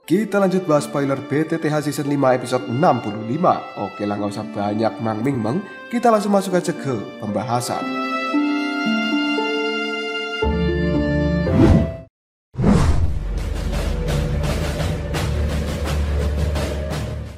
Kita lanjut bahas spoiler BTTH Season 5 episode 65. Oke lah, gak usah banyak mang-ming-meng, kita langsung masuk aja ke pembahasan.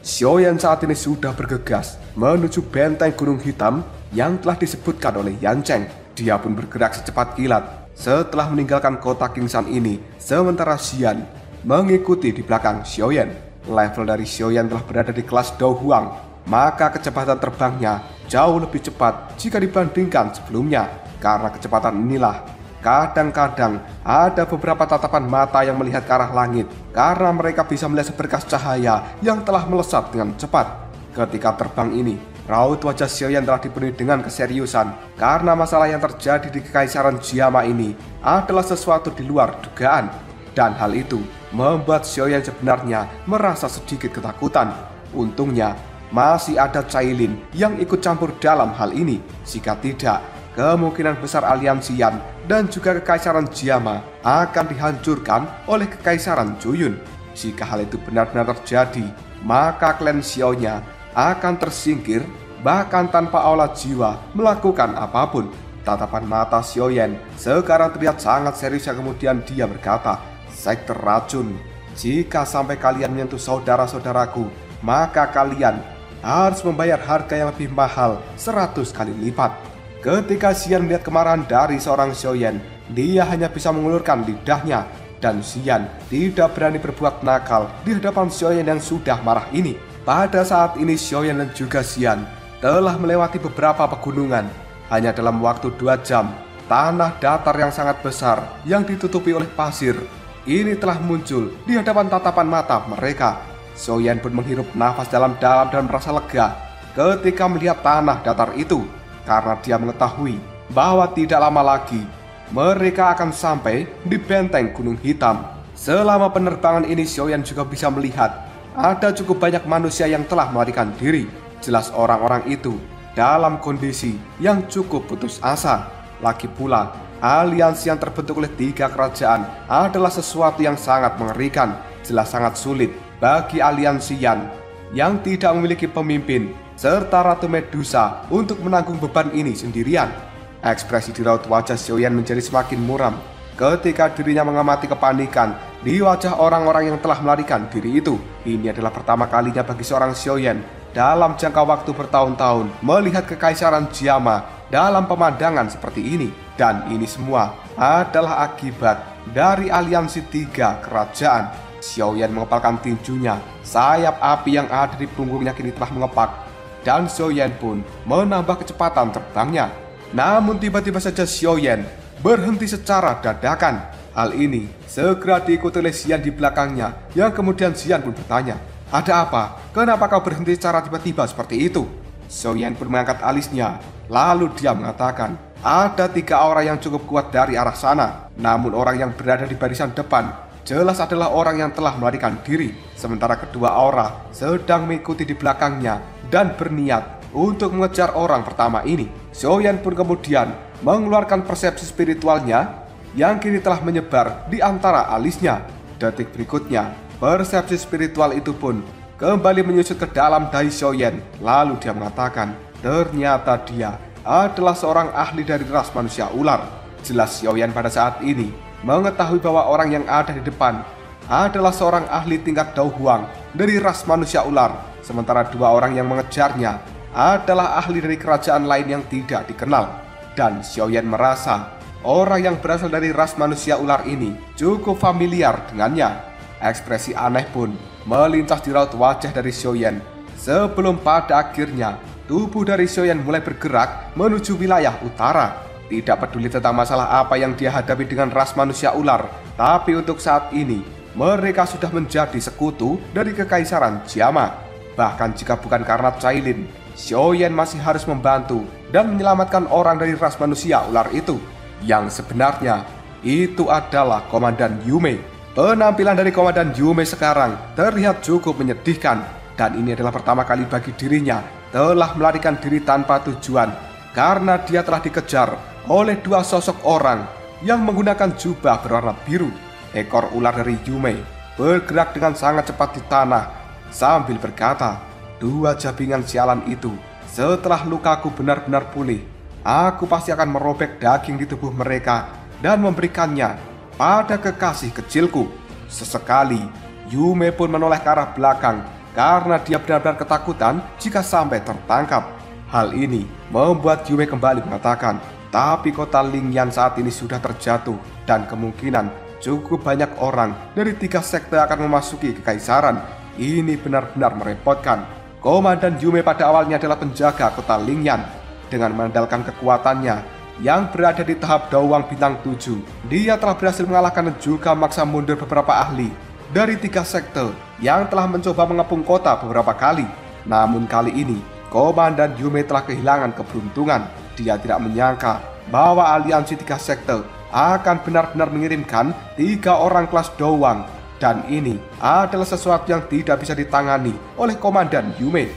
Xiaoyan saat ini sudah bergegas menuju benteng Gunung Hitam yang telah disebutkan oleh Yan Cheng. Dia pun bergerak secepat kilat setelah meninggalkan kota Kingsan ini, sementara Xian mengikuti di belakang Xiaoyan. Level dari Xiaoyan telah berada di kelas Dou Huang, maka kecepatan terbangnya jauh lebih cepat jika dibandingkan sebelumnya. Karena kecepatan inilah, kadang-kadang ada beberapa tatapan mata yang melihat ke arah langit karena mereka bisa melihat seberkas cahaya yang telah melesat dengan cepat. Ketika terbang ini, raut wajah Xiaoyan telah dipenuhi dengan keseriusan karena masalah yang terjadi di Kekaisaran Jiama ini adalah sesuatu di luar dugaan. Dan hal itu membuat Xiaoyan sebenarnya merasa sedikit ketakutan. Untungnya masih ada Cailin yang ikut campur dalam hal ini. Jika tidak, kemungkinan besar aliansi Yan dan juga Kekaisaran Jiama akan dihancurkan oleh Kekaisaran Juyun. Jika hal itu benar-benar terjadi, maka klan Xiaonya akan tersingkir bahkan tanpa aula jiwa melakukan apapun. Tatapan mata Xiaoyan sekarang terlihat sangat serius, yang kemudian dia berkata, "Sekte racun, jika sampai kalian menyentuh saudara-saudaraku, maka kalian harus membayar harga yang lebih mahal 100 kali lipat." Ketika Xian melihat kemarahan dari seorang Xiaoyan, dia hanya bisa mengulurkan lidahnya, dan Xian tidak berani berbuat nakal di hadapan Xiaoyan yang sudah marah ini. Pada saat ini Xiaoyan dan juga Xian telah melewati beberapa pegunungan. Hanya dalam waktu 2 jam, tanah datar yang sangat besar yang ditutupi oleh pasir ini telah muncul di hadapan tatapan mata mereka. Xiaoyan pun menghirup nafas dalam-dalam dan merasa lega ketika melihat tanah datar itu, karena dia mengetahui bahwa tidak lama lagi mereka akan sampai di benteng Gunung Hitam. Selama penerbangan ini Xiaoyan juga bisa melihat ada cukup banyak manusia yang telah melarikan diri. Jelas orang-orang itu dalam kondisi yang cukup putus asa. Lagi pula, aliansi yang terbentuk oleh 3 kerajaan adalah sesuatu yang sangat mengerikan. Jelas sangat sulit bagi aliansi Yan yang tidak memiliki pemimpin serta Ratu Medusa untuk menanggung beban ini sendirian. Ekspresi di raut wajah Xiaoyan menjadi semakin muram ketika dirinya mengamati kepanikan di wajah orang-orang yang telah melarikan diri itu. Ini adalah pertama kalinya bagi seorang Xiaoyan dalam jangka waktu bertahun-tahun melihat Kekaisaran Jiama dalam pemandangan seperti ini. Dan ini semua adalah akibat dari aliansi 3 kerajaan. Xiaoyan mengepalkan tinjunya, sayap api yang ada di punggungnya kini telah mengepak, dan Xiaoyan pun menambah kecepatan terbangnya. Namun tiba-tiba saja Xiaoyan berhenti secara dadakan. Hal ini segera diikuti oleh Xian di belakangnya, yang kemudian Xian pun bertanya, "Ada apa? Kenapa kau berhenti secara tiba-tiba seperti itu?" Xiaoyan pun mengangkat alisnya, lalu dia mengatakan, "Ada 3 aura yang cukup kuat dari arah sana. Namun orang yang berada di barisan depan jelas adalah orang yang telah melarikan diri. Sementara kedua aura sedang mengikuti di belakangnya dan berniat untuk mengejar orang pertama ini." Xiaoyan pun kemudian mengeluarkan persepsi spiritualnya yang kini telah menyebar di antara alisnya. Detik berikutnya, persepsi spiritual itu pun kembali menyusut ke dalam dahi Xiaoyan. Lalu dia mengatakan, ternyata dia adalah seorang ahli dari ras manusia ular. Jelas Xiaoyan pada saat ini mengetahui bahwa orang yang ada di depan adalah seorang ahli tingkat Dou Huang dari ras manusia ular. Sementara 2 orang yang mengejarnya adalah ahli dari kerajaan lain yang tidak dikenal. Dan Xiaoyan merasa orang yang berasal dari ras manusia ular ini cukup familiar dengannya. Ekspresi aneh pun melintas di raut wajah dari Xiaoyan sebelum pada akhirnya tubuh dari Xiaoyan mulai bergerak menuju wilayah utara. Tidak peduli tentang masalah apa yang dia hadapi dengan ras manusia ular, tapi untuk saat ini mereka sudah menjadi sekutu dari Kekaisaran Jiama. Bahkan jika bukan karena Cailin, Xiaoyan masih harus membantu dan menyelamatkan orang dari ras manusia ular itu, yang sebenarnya itu adalah Komandan Yume. Penampilan dari Komandan Yume sekarang terlihat cukup menyedihkan, dan ini adalah pertama kali bagi dirinya telah melarikan diri tanpa tujuan, karena dia telah dikejar oleh 2 sosok orang yang menggunakan jubah berwarna biru. Ekor ular dari Yume bergerak dengan sangat cepat di tanah sambil berkata, "Dua jabingan sialan itu, setelah lukaku benar-benar pulih, aku pasti akan merobek daging di tubuh mereka dan memberikannya pada kekasih kecilku." Sesekali, Yume pun menoleh ke arah belakang karena dia benar-benar ketakutan jika sampai tertangkap. Hal ini membuat Yume kembali mengatakan, tapi kota Lingyan saat ini sudah terjatuh dan kemungkinan cukup banyak orang dari 3 sekte akan memasuki kekaisaran. Ini benar-benar merepotkan. Komandan Yume pada awalnya adalah penjaga kota Lingyan. Dengan mengandalkan kekuatannya yang berada di tahap Dawang bintang 7, dia telah berhasil mengalahkan dan juga memaksa mundur beberapa ahli dari 3 sekte yang telah mencoba mengepung kota beberapa kali. Namun kali ini, Komandan Yume telah kehilangan keberuntungan. Dia tidak menyangka bahwa aliansi 3 sekte akan benar-benar mengirimkan 3 orang kelas Dawang. Dan ini adalah sesuatu yang tidak bisa ditangani oleh Komandan Yume.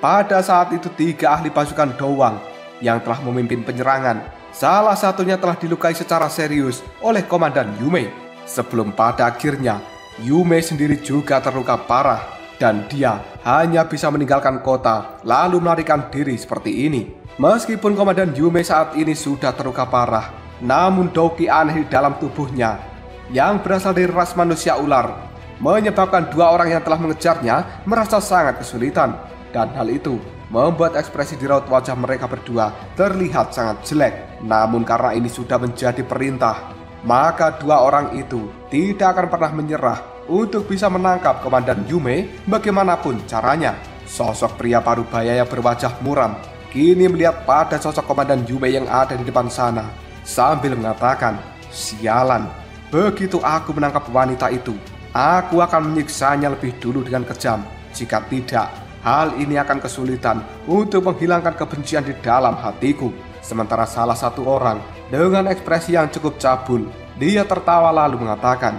Pada saat itu 3 ahli pasukan Dawang yang telah memimpin penyerangan, salah satunya telah dilukai secara serius oleh Komandan Yume. Sebelum pada akhirnya Yume sendiri juga terluka parah dan dia hanya bisa meninggalkan kota lalu melarikan diri seperti ini. Meskipun Komandan Yume saat ini sudah terluka parah, namun doki aneh di dalam tubuhnya yang berasal dari ras manusia ular menyebabkan 2 orang yang telah mengejarnya merasa sangat kesulitan. Dan hal itu membuat ekspresi di raut wajah mereka berdua terlihat sangat jelek. Namun karena ini sudah menjadi perintah, maka 2 orang itu tidak akan pernah menyerah untuk bisa menangkap Komandan Yume bagaimanapun caranya. Sosok pria parubaya yang berwajah muram kini melihat pada sosok Komandan Yume yang ada di depan sana sambil mengatakan, "Sialan, begitu aku menangkap wanita itu, aku akan menyiksanya lebih dulu dengan kejam. Jika tidak, hal ini akan kesulitan untuk menghilangkan kebencian di dalam hatiku." Sementara salah satu orang dengan ekspresi yang cukup cabul, dia tertawa lalu mengatakan,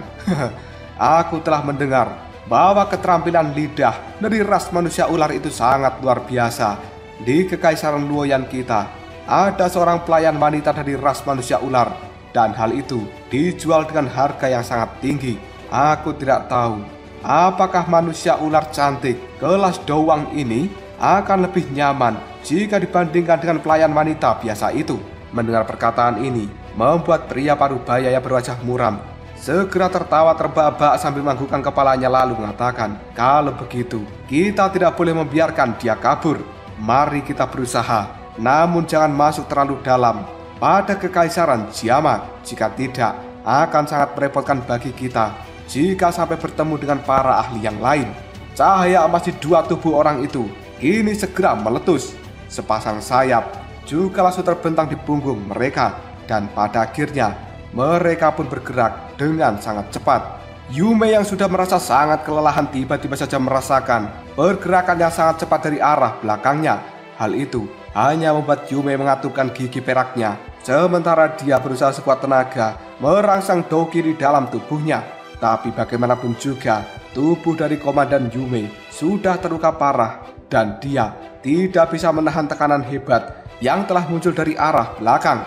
"Aku telah mendengar bahwa keterampilan lidah dari ras manusia ular itu sangat luar biasa. Di kekaisaran Luoyan kita, ada seorang pelayan wanita dari ras manusia ular, dan hal itu dijual dengan harga yang sangat tinggi. Aku tidak tahu apakah manusia ular cantik kelas Dawang ini akan lebih nyaman jika dibandingkan dengan pelayan wanita biasa itu." Mendengar perkataan ini membuat pria parubaya yang berwajah muram segera tertawa terbahak-bahak sambil menganggukkan kepalanya lalu mengatakan, "Kalau begitu, kita tidak boleh membiarkan dia kabur. Mari kita berusaha, namun jangan masuk terlalu dalam pada kekaisaran Jiama. Jika tidak, akan sangat merepotkan bagi kita jika sampai bertemu dengan para ahli yang lain." Cahaya emas di 2 tubuh orang itu kini segera meletus. Sepasang sayap juga langsung terbentang di punggung mereka, dan pada akhirnya mereka pun bergerak dengan sangat cepat. Yume yang sudah merasa sangat kelelahan tiba-tiba saja merasakan pergerakan yang sangat cepat dari arah belakangnya. Hal itu hanya membuat Yume mengatupkan gigi peraknya, sementara dia berusaha sekuat tenaga merangsang doki di dalam tubuhnya. Tapi bagaimanapun juga, tubuh dari Komandan Yume sudah terluka parah dan dia tidak bisa menahan tekanan hebat yang telah muncul dari arah belakang.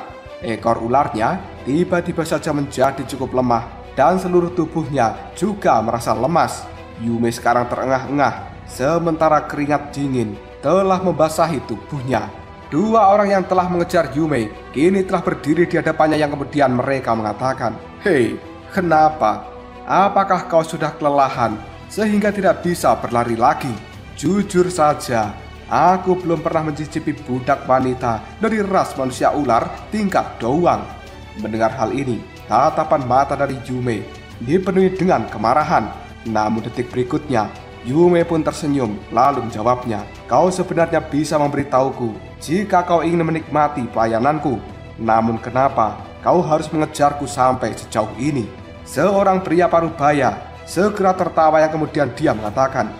Ekor ularnya tiba-tiba saja menjadi cukup lemah dan seluruh tubuhnya juga merasa lemas. Yume sekarang terengah-engah, sementara keringat dingin telah membasahi tubuhnya. 2 orang yang telah mengejar Yume kini telah berdiri di hadapannya yang kemudian mereka mengatakan, "Hei, kenapa? Apakah kau sudah kelelahan sehingga tidak bisa berlari lagi? Jujur saja, aku belum pernah mencicipi budak wanita dari ras manusia ular tingkat Dawang." Mendengar hal ini, tatapan mata dari Yume dipenuhi dengan kemarahan. Namun detik berikutnya, Yume pun tersenyum lalu menjawabnya, "Kau sebenarnya bisa memberitahuku jika kau ingin menikmati pelayananku. Namun kenapa kau harus mengejarku sampai sejauh ini?" Seorang pria parubaya segera tertawa yang kemudian dia mengatakan,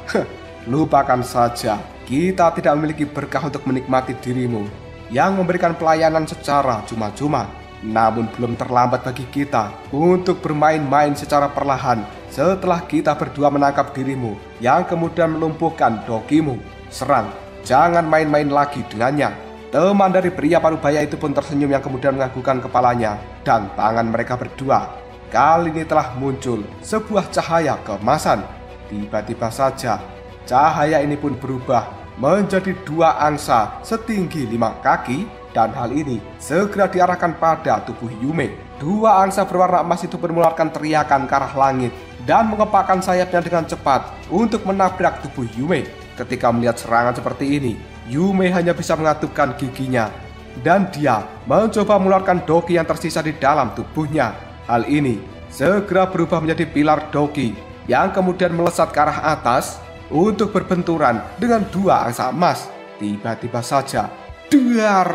"Lupakan saja, kita tidak memiliki berkah untuk menikmati dirimu yang memberikan pelayanan secara cuma-cuma. Namun belum terlambat bagi kita untuk bermain-main secara perlahan setelah kita berdua menangkap dirimu yang kemudian melumpuhkan dokimu. Serang." jangan main-main lagi dengannya. Teman dari pria parubaya itu pun tersenyum yang kemudian menganggukkan kepalanya dan tangan mereka berdua. Kali ini telah muncul sebuah cahaya keemasan. Tiba-tiba saja cahaya ini pun berubah menjadi dua angsa setinggi 5 kaki dan hal ini segera diarahkan pada tubuh Yume. Dua angsa berwarna emas itu pun mengeluarkan teriakan ke arah langit dan mengepakkan sayapnya dengan cepat untuk menabrak tubuh Yume. Ketika melihat serangan seperti ini, Yume hanya bisa mengatupkan giginya dan dia mencoba mengeluarkan doki yang tersisa di dalam tubuhnya. Hal ini segera berubah menjadi pilar doki yang kemudian melesat ke arah atas untuk berbenturan dengan dua angsa emas. Tiba-tiba saja, duar!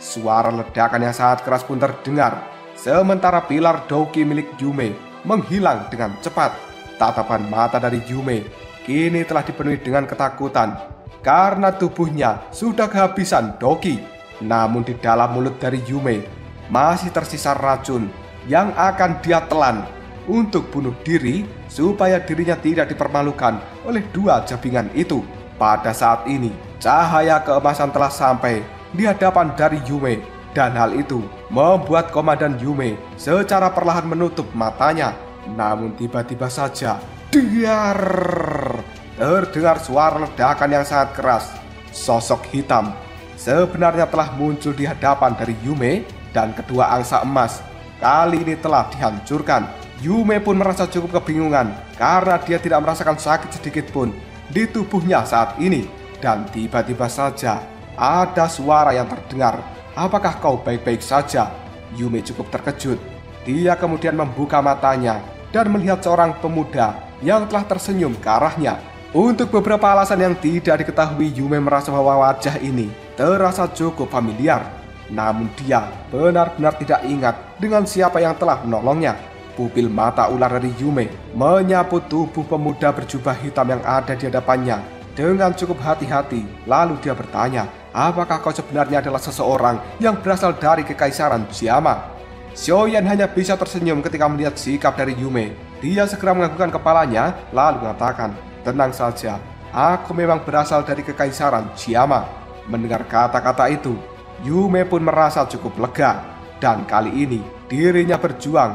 Suara ledakan yang sangat keras pun terdengar, sementara pilar doki milik Yume menghilang dengan cepat. Tatapan mata dari Yume kini telah dipenuhi dengan ketakutan karena tubuhnya sudah kehabisan doki. Namun di dalam mulut dari Yume masih tersisa racun yang akan dia telan untuk bunuh diri supaya dirinya tidak dipermalukan oleh dua jabingan itu. Pada saat ini, cahaya keemasan telah sampai di hadapan dari Yume dan hal itu membuat Komandan Yume secara perlahan menutup matanya. Namun tiba-tiba saja, dar! Terdengar suara ledakan yang sangat keras. Sosok hitam sebenarnya telah muncul di hadapan dari Yume dan kedua angsa emas kali ini telah dihancurkan. Yume pun merasa cukup kebingungan karena dia tidak merasakan sakit sedikit pun di tubuhnya saat ini. Dan tiba-tiba saja ada suara yang terdengar. Apakah kau baik-baik saja? Yume cukup terkejut. Dia kemudian membuka matanya dan melihat seorang pemuda yang telah tersenyum ke arahnya. Untuk beberapa alasan yang tidak diketahui, Yume merasa bahwa wajah ini terasa cukup familiar. Namun dia benar-benar tidak ingat dengan siapa yang telah menolongnya. Pupil mata ular dari Yume menyapu tubuh pemuda berjubah hitam yang ada di hadapannya dengan cukup hati-hati. Lalu dia bertanya, apakah kau sebenarnya adalah seseorang yang berasal dari Kekaisaran Jiama? Xiaoyan hanya bisa tersenyum ketika melihat sikap dari Yume. Dia segera menganggukkan kepalanya lalu mengatakan, tenang saja, aku memang berasal dari Kekaisaran Jiama. Mendengar kata-kata itu, Yume pun merasa cukup lega. Dan kali ini dirinya berjuang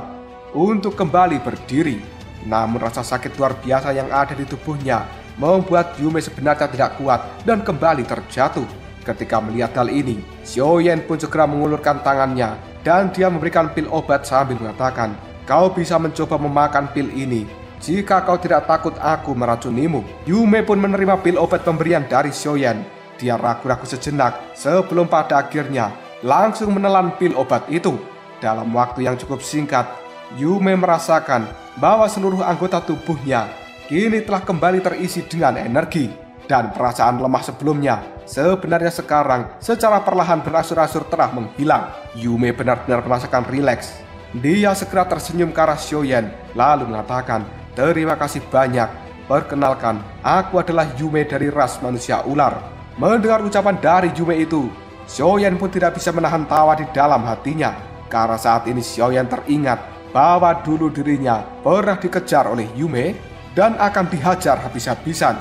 untuk kembali berdiri. Namun rasa sakit luar biasa yang ada di tubuhnya membuat Yume sebenarnya tidak kuat dan kembali terjatuh. Ketika melihat hal ini, Xiaoyan pun segera mengulurkan tangannya dan dia memberikan pil obat sambil mengatakan, kau bisa mencoba memakan pil ini jika kau tidak takut aku meracunimu. Yume pun menerima pil obat pemberian dari Xiaoyan. Dia ragu-ragu sejenak sebelum pada akhirnya langsung menelan pil obat itu. Dalam waktu yang cukup singkat, Yume merasakan bahwa seluruh anggota tubuhnya kini telah kembali terisi dengan energi. Dan perasaan lemah sebelumnya sebenarnya sekarang secara perlahan berangsur-angsur telah menghilang. Yume benar-benar merasakan rileks. Dia segera tersenyum ke arah Xiaoyan lalu mengatakan, terima kasih banyak. Perkenalkan, aku adalah Yume dari ras manusia ular. Mendengar ucapan dari Yume itu, Xiaoyan pun tidak bisa menahan tawa di dalam hatinya. Karena saat ini Xiaoyan teringat bahwa dulu dirinya pernah dikejar oleh Yume dan akan dihajar habis-habisan.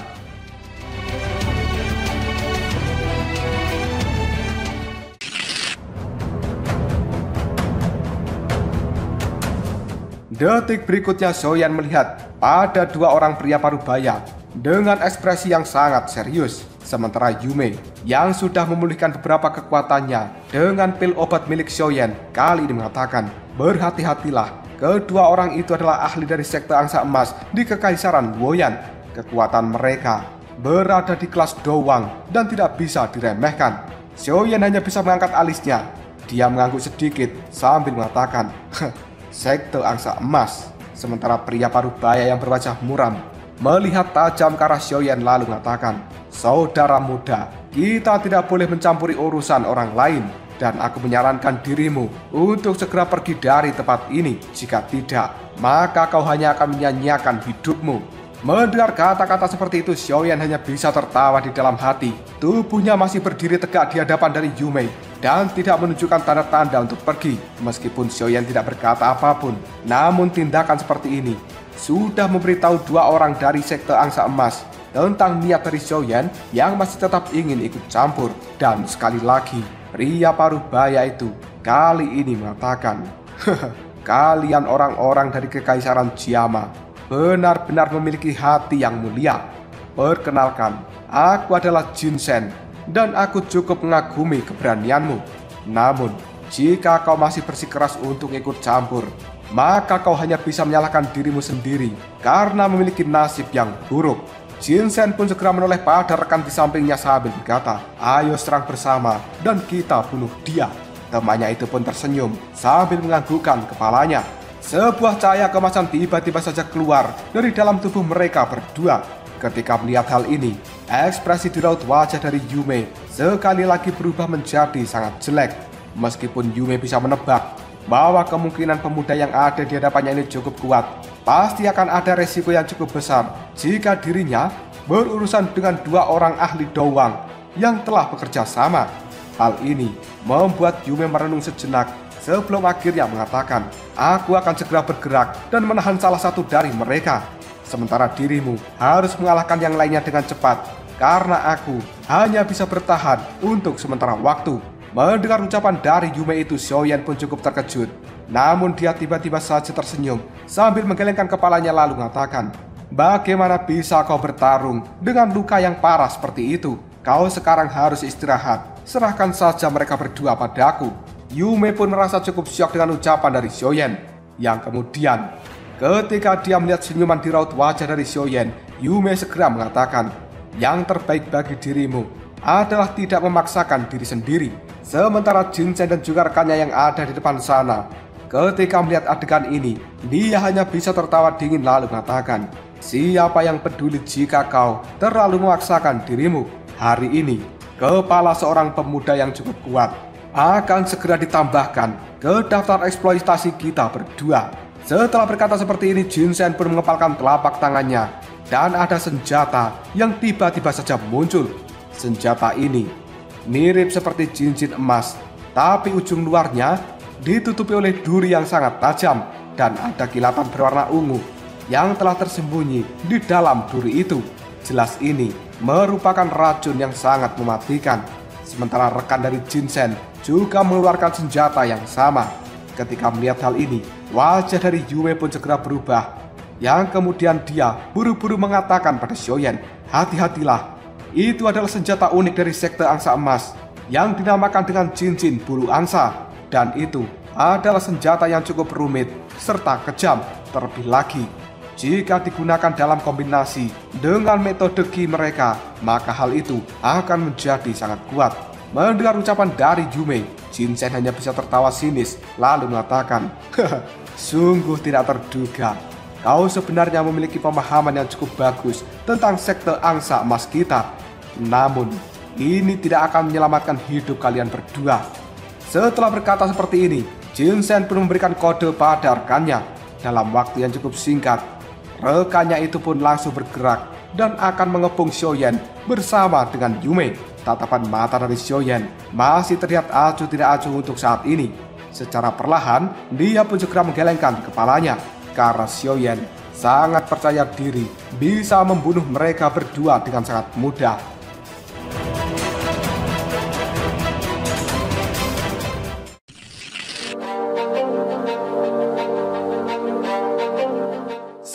Detik berikutnya Xiaoyan melihat pada dua orang pria parubaya dengan ekspresi yang sangat serius. Sementara Yume yang sudah memulihkan beberapa kekuatannya dengan pil obat milik Xiaoyan kali ini mengatakan, berhati-hatilah, kedua orang itu adalah ahli dari sekte angsa emas di Kekaisaran Woyan. Kekuatan mereka berada di kelas doang dan tidak bisa diremehkan. Xiaoyan hanya bisa mengangkat alisnya. Dia mengangguk sedikit sambil mengatakan, sekte angsa emas. Sementara pria parubaya yang berwajah muram melihat tajam ke arah Xiaoyan lalu mengatakan, saudara muda, kita tidak boleh mencampuri urusan orang lain. Dan aku menyarankan dirimu untuk segera pergi dari tempat ini. Jika tidak, maka kau hanya akan menyia-nyiakan hidupmu. Mendengar kata-kata seperti itu, Xiaoyan hanya bisa tertawa di dalam hati. Tubuhnya masih berdiri tegak di hadapan dari Yume dan tidak menunjukkan tanda-tanda untuk pergi. Meskipun Xiaoyan tidak berkata apapun, namun tindakan seperti ini sudah memberitahu dua orang dari sekte angsa emas tentang niat dari Xiaoyan yang masih tetap ingin ikut campur. Dan sekali lagi, pria paruh baya itu kali ini mengatakan, kalian orang-orang dari Kekaisaran Jiama benar-benar memiliki hati yang mulia. Perkenalkan, aku adalah Jin Shen dan aku cukup mengagumi keberanianmu. Namun, jika kau masih bersikeras untuk ikut campur, maka kau hanya bisa menyalahkan dirimu sendiri karena memiliki nasib yang buruk. Jin Shen pun segera menoleh pada rekan di sampingnya sambil berkata, ayo serang bersama dan kita bunuh dia. Temannya itu pun tersenyum sambil menganggukkan kepalanya. Sebuah cahaya kemasan tiba-tiba saja keluar dari dalam tubuh mereka berdua. Ketika melihat hal ini, ekspresi di raut wajah dari Yume sekali lagi berubah menjadi sangat jelek. Meskipun Yume bisa menebak bahwa kemungkinan pemuda yang ada di hadapannya ini cukup kuat, pasti akan ada resiko yang cukup besar jika dirinya berurusan dengan dua orang ahli doang yang telah bekerja sama. Hal ini membuat Yume merenung sejenak sebelum akhirnya mengatakan, aku akan segera bergerak dan menahan salah satu dari mereka. Sementara dirimu harus mengalahkan yang lainnya dengan cepat, karena aku hanya bisa bertahan untuk sementara waktu. Mendengar ucapan dari Yume itu, Xiaoyan pun cukup terkejut. Namun dia tiba-tiba saja tersenyum sambil menggelengkan kepalanya lalu mengatakan, bagaimana bisa kau bertarung dengan luka yang parah seperti itu? Kau sekarang harus istirahat. Serahkan saja mereka berdua padaku. Yume pun merasa cukup syok dengan ucapan dari Xiaoyan. Yang kemudian, ketika dia melihat senyuman di raut wajah dari Xiaoyan, Yume segera mengatakan, yang terbaik bagi dirimu adalah tidak memaksakan diri sendiri. Sementara Jin Shen dan juga rekannya yang ada di depan sana, ketika melihat adegan ini, dia hanya bisa tertawa dingin lalu mengatakan, siapa yang peduli jika kau terlalu memaksakan dirimu? Hari ini, kepala seorang pemuda yang cukup kuat akan segera ditambahkan ke daftar eksploitasi kita berdua. Setelah berkata seperti ini, Jin Shen pun mengepalkan telapak tangannya dan ada senjata yang tiba-tiba saja muncul. Senjata ini mirip seperti cincin emas, tapi ujung luarnya ditutupi oleh duri yang sangat tajam dan ada kilatan berwarna ungu yang telah tersembunyi di dalam duri itu. Jelas ini merupakan racun yang sangat mematikan. Sementara rekan dari Jin Shen juga mengeluarkan senjata yang sama. Ketika melihat hal ini, wajah dari Yume pun segera berubah. Yang kemudian dia buru-buru mengatakan pada Xiaoyan, hati-hatilah. Itu adalah senjata unik dari sekte angsa emas yang dinamakan dengan cincin bulu angsa. Dan itu adalah senjata yang cukup rumit serta kejam. Terlebih lagi, jika digunakan dalam kombinasi dengan metode Qi mereka, maka hal itu akan menjadi sangat kuat. Mendengar ucapan dari Yume, Jin Shen hanya bisa tertawa sinis lalu mengatakan, sungguh tidak terduga. Kau sebenarnya memiliki pemahaman yang cukup bagus tentang sekte angsa emas kita. Namun, ini tidak akan menyelamatkan hidup kalian berdua. Setelah berkata seperti ini, Jin Shen pun memberikan kode pada rekannya. Dalam waktu yang cukup singkat, rekannya itu pun langsung bergerak dan akan mengepung Xiaoyan bersama dengan Yume. Tatapan mata dari Xiaoyan masih terlihat acuh tidak acuh untuk saat ini. Secara perlahan, dia pun segera menggelengkan kepalanya karena Xiaoyan sangat percaya diri bisa membunuh mereka berdua dengan sangat mudah.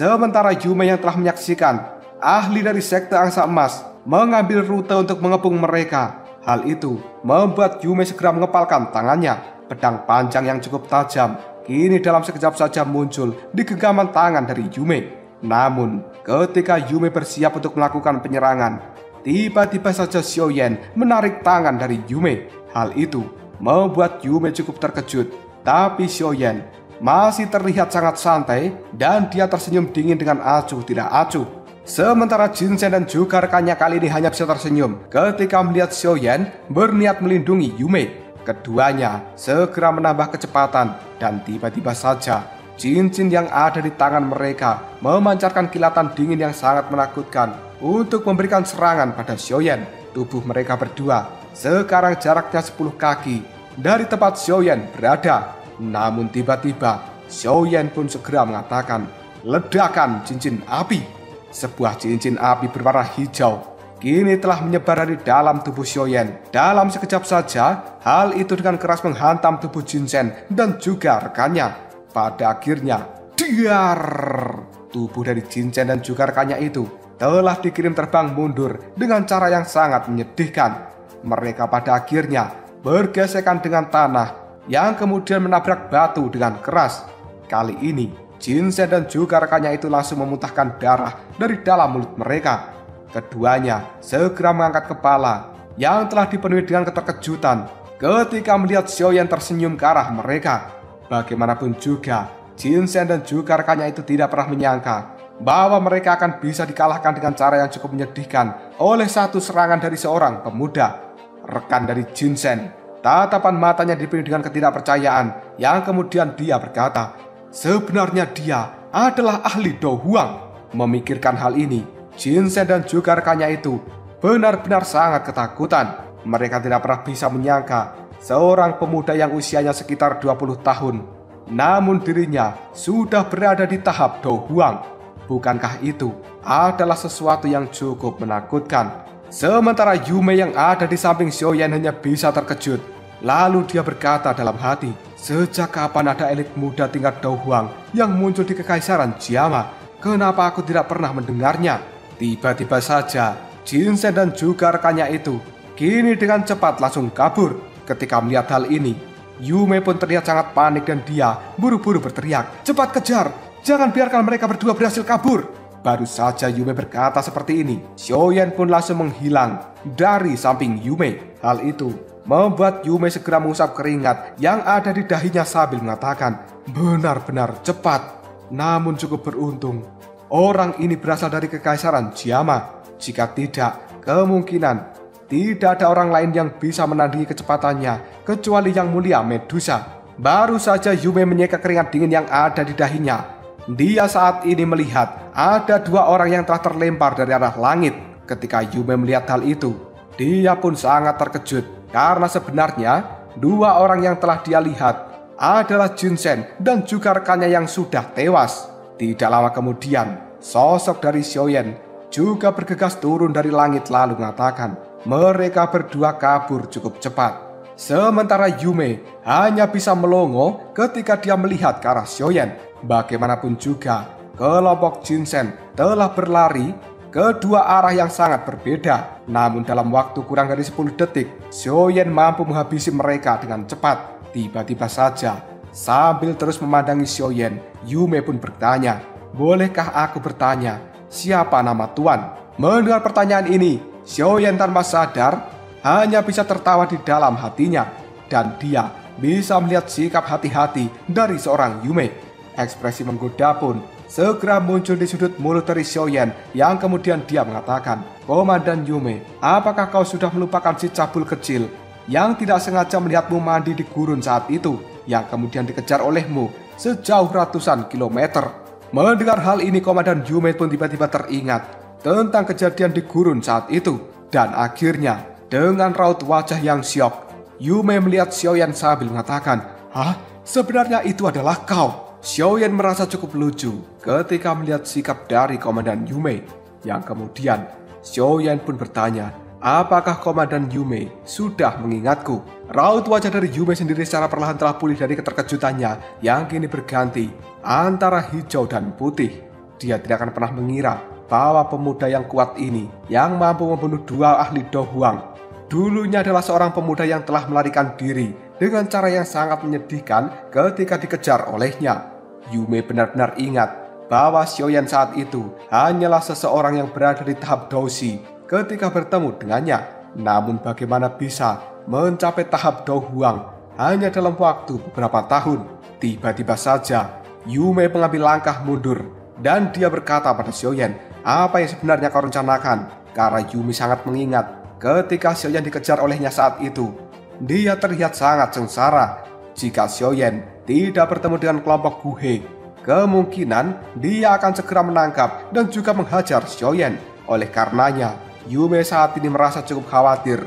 Sementara Yume yang telah menyaksikan ahli dari sekte angsa emas mengambil rute untuk mengepung mereka. Hal itu membuat Yume segera mengepalkan tangannya. Pedang panjang yang cukup tajam kini dalam sekejap saja muncul di genggaman tangan dari Yume. Namun ketika Yume bersiap untuk melakukan penyerangan, tiba-tiba saja Xiaoyan menarik tangan dari Yume. Hal itu membuat Yume cukup terkejut. Tapi Xiaoyan masih terlihat sangat santai dan dia tersenyum dingin dengan acuh tidak acuh. Sementara Jin Shen dan juga rekannya kali ini hanya bisa tersenyum ketika melihat Xiaoyan berniat melindungi Yume. Keduanya segera menambah kecepatan dan tiba-tiba saja cincin yang ada di tangan mereka memancarkan kilatan dingin yang sangat menakutkan untuk memberikan serangan pada Xiaoyan. Tubuh mereka berdua sekarang jaraknya 10 kaki dari tempat Xiaoyan berada. Namun tiba-tiba Xiaoyan pun segera mengatakan, ledakan cincin api. Sebuah cincin api berwarna hijau kini telah menyebar dari dalam tubuh Xiaoyan. Dalam sekejap saja, hal itu dengan keras menghantam tubuh Jin Shen dan juga rekannya. Pada akhirnya, diar! Tubuh dari Jin Shen dan juga rekannya itu telah dikirim terbang mundur dengan cara yang sangat menyedihkan. Mereka pada akhirnya bergesekan dengan tanah yang kemudian menabrak batu dengan keras. Kali ini, Jin Shen dan juga rekannya itu langsung memuntahkan darah dari dalam mulut mereka. Keduanya segera mengangkat kepala yang telah dipenuhi dengan keterkejutan ketika melihat Xiaoyan tersenyum ke arah mereka. Bagaimanapun juga, Jin Shen dan juga rekannya itu tidak pernah menyangka bahwa mereka akan bisa dikalahkan dengan cara yang cukup menyedihkan oleh satu serangan dari seorang pemuda. Rekan dari Jin Shen, tatapan matanya dipenuhi dengan ketidakpercayaan yang kemudian dia berkata, sebenarnya dia adalah ahli Do Huang. Memikirkan hal ini, Jin Shen dan juga rekannya itu benar-benar sangat ketakutan. Mereka tidak pernah bisa menyangka seorang pemuda yang usianya sekitar 20 tahun, namun dirinya sudah berada di tahap Do Huang. Bukankah itu adalah sesuatu yang cukup menakutkan? Sementara Yume yang ada di samping Xiaoyan hanya bisa terkejut. Lalu dia berkata dalam hati, sejak kapan ada elit muda tingkat Do Huang yang muncul di Kekaisaran Jiama? Kenapa aku tidak pernah mendengarnya? Tiba-tiba saja, Jin Shen dan juga rekannya itu kini dengan cepat langsung kabur. Ketika melihat hal ini, Yume pun terlihat sangat panik dan dia buru-buru berteriak, cepat kejar, jangan biarkan mereka berdua berhasil kabur. Baru saja Yume berkata seperti ini, Xiaoyan pun langsung menghilang dari samping Yume. Hal itu membuat Yume segera mengusap keringat yang ada di dahinya sambil mengatakan, benar-benar cepat. Namun cukup beruntung, orang ini berasal dari Kekaisaran Jiama. Jika tidak, kemungkinan tidak ada orang lain yang bisa menandingi kecepatannya kecuali Yang Mulia Medusa. Baru saja Yume menyeka keringat dingin yang ada di dahinya. Dia saat ini melihat ada dua orang yang telah terlempar dari arah langit. Ketika Yume melihat hal itu, dia pun sangat terkejut karena sebenarnya dua orang yang telah dia lihat adalah Jin Shen dan juga rekannya yang sudah tewas. Tidak lama kemudian, sosok dari Xiaoyan juga bergegas turun dari langit lalu mengatakan, mereka berdua kabur cukup cepat. Sementara Yume hanya bisa melongo ketika dia melihat ke arah Xiaoyan. Bagaimanapun juga, kelompok Jin Shen telah berlari ke dua arah yang sangat berbeda. Namun dalam waktu kurang dari 10 detik, Xiaoyan mampu menghabisi mereka dengan cepat. Tiba-tiba saja, sambil terus memandangi Xiaoyan, Yume pun bertanya, bolehkah aku bertanya, siapa nama Tuan? Mendengar pertanyaan ini, Xiaoyan tanpa sadar hanya bisa tertawa di dalam hatinya. Dan dia bisa melihat sikap hati-hati dari seorang Yume. Ekspresi menggoda pun segera muncul di sudut mulut dari Xiaoyan yang kemudian dia mengatakan, Komandan Yume, apakah kau sudah melupakan si cabul kecil yang tidak sengaja melihatmu mandi di gurun saat itu, yang kemudian dikejar olehmu sejauh ratusan kilometer? Mendengar hal ini, Komandan Yume pun tiba-tiba teringat tentang kejadian di gurun saat itu. Dan akhirnya, dengan raut wajah yang syok, Yume melihat Xiaoyan sambil mengatakan, hah? Sebenarnya itu adalah kau? Xiaoyan merasa cukup lucu ketika melihat sikap dari Komandan Yume. Yang kemudian, Xiaoyan pun bertanya, apakah Komandan Yume sudah mengingatku? Raut wajah dari Yume sendiri secara perlahan telah pulih dari keterkejutannya yang kini berganti antara hijau dan putih. Dia tidak akan pernah mengira bahwa pemuda yang kuat ini yang mampu membunuh dua ahli Do Huang dulunya adalah seorang pemuda yang telah melarikan diri dengan cara yang sangat menyedihkan ketika dikejar olehnya. Yume benar-benar ingat bahwa Xiaoyan saat itu hanyalah seseorang yang berada di tahap Doushi ketika bertemu dengannya. Namun bagaimana bisa mencapai tahap Do Huang hanya dalam waktu beberapa tahun? Tiba-tiba saja Yume mengambil langkah mundur dan dia berkata pada Xiaoyan, apa yang sebenarnya kau rencanakan? Karena Yume sangat mengingat ketika Xiaoyan dikejar olehnya saat itu, dia terlihat sangat sengsara. Jika Xiaoyan tidak bertemu dengan kelompok Guhe, kemungkinan dia akan segera menangkap dan juga menghajar Xiaoyan. Oleh karenanya, Yume saat ini merasa cukup khawatir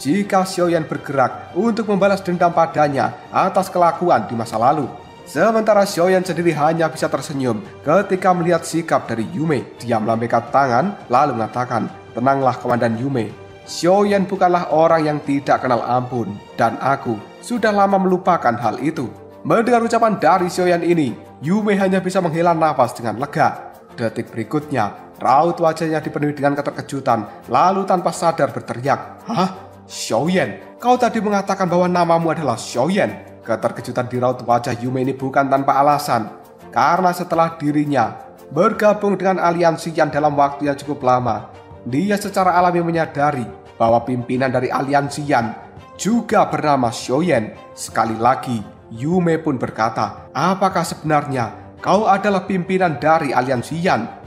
jika Xiaoyan bergerak untuk membalas dendam padanya atas kelakuan di masa lalu. Sementara Xiaoyan sendiri hanya bisa tersenyum ketika melihat sikap dari Yume. Dia melambaikan tangan lalu mengatakan, "Tenanglah Komandan Yume. Xiaoyan bukanlah orang yang tidak kenal ampun, dan aku sudah lama melupakan hal itu." Mendengar ucapan dari Xiaoyan ini, Yume hanya bisa menghela nafas dengan lega. Detik berikutnya, raut wajahnya dipenuhi dengan keterkejutan, lalu tanpa sadar berteriak, "Hah? Xiaoyan, kau tadi mengatakan bahwa namamu adalah Xiaoyan?" Keterkejutan di raut wajah Yume ini bukan tanpa alasan, karena setelah dirinya bergabung dengan aliansi Yan dalam waktu yang cukup lama, dia secara alami menyadari bahwa pimpinan dari aliansi Yan juga bernama Xiaoyan. Sekali lagi, Yume pun berkata, "Apakah sebenarnya kau adalah pimpinan dari aliansi Yan?"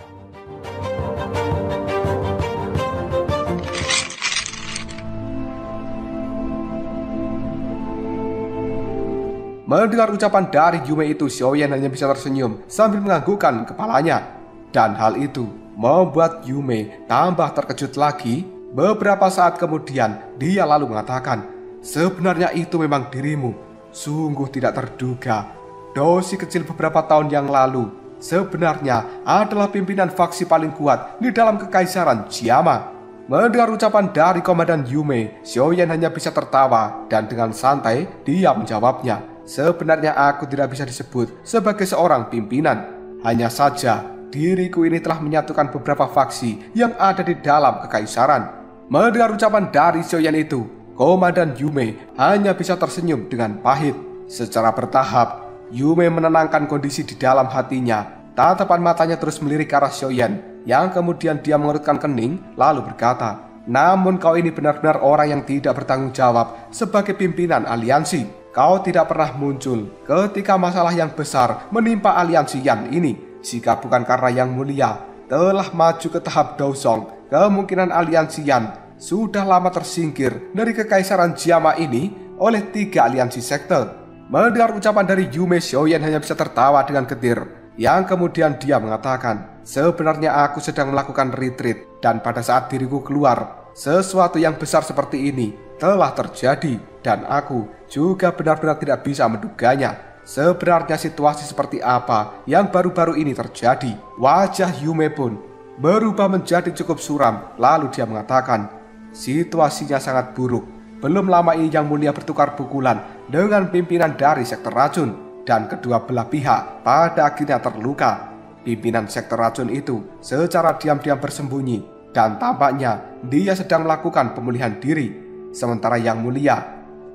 Mendengar ucapan dari Yume itu, Xiaoyan hanya bisa tersenyum sambil menganggukkan kepalanya. Dan hal itu membuat Yume tambah terkejut lagi. Beberapa saat kemudian, dia lalu mengatakan, "Sebenarnya itu memang dirimu. Sungguh tidak terduga. Dosi kecil beberapa tahun yang lalu sebenarnya adalah pimpinan faksi paling kuat di dalam kekaisaran Jiama." Mendengar ucapan dari Komandan Yume, Xiaoyan hanya bisa tertawa dan dengan santai dia menjawabnya, "Sebenarnya aku tidak bisa disebut sebagai seorang pimpinan. Hanya saja diriku ini telah menyatukan beberapa faksi yang ada di dalam kekaisaran." Mendengar ucapan dari Xiaoyan itu, Komandan Yume hanya bisa tersenyum dengan pahit. Secara bertahap, Yume menenangkan kondisi di dalam hatinya. Tatapan matanya terus melirik ke arah Xiaoyan, yang kemudian dia mengerutkan kening lalu berkata, "Namun kau ini benar-benar orang yang tidak bertanggung jawab sebagai pimpinan aliansi. Kau tidak pernah muncul ketika masalah yang besar menimpa aliansi Yan ini. Jika bukan karena Yang Mulia telah maju ke tahap Dousong, kemungkinan aliansi Yan sudah lama tersingkir dari kekaisaran Jiama ini oleh 3 aliansi sekte." Mendengar ucapan dari Yume, Xiaoyan hanya bisa tertawa dengan getir, yang kemudian dia mengatakan, "Sebenarnya aku sedang melakukan retreat, dan pada saat diriku keluar, sesuatu yang besar seperti ini telah terjadi, dan aku juga benar-benar tidak bisa menduganya. Sebenarnya situasi seperti apa yang baru-baru ini terjadi?" Wajah Yume pun berubah menjadi cukup suram, lalu dia mengatakan, "Situasinya sangat buruk. Belum lama ini Yang Mulia bertukar pukulan dengan pimpinan dari sektor racun, dan kedua belah pihak pada akhirnya terluka. Pimpinan sektor racun itu secara diam-diam bersembunyi, dan tampaknya dia sedang melakukan pemulihan diri. Sementara Yang Mulia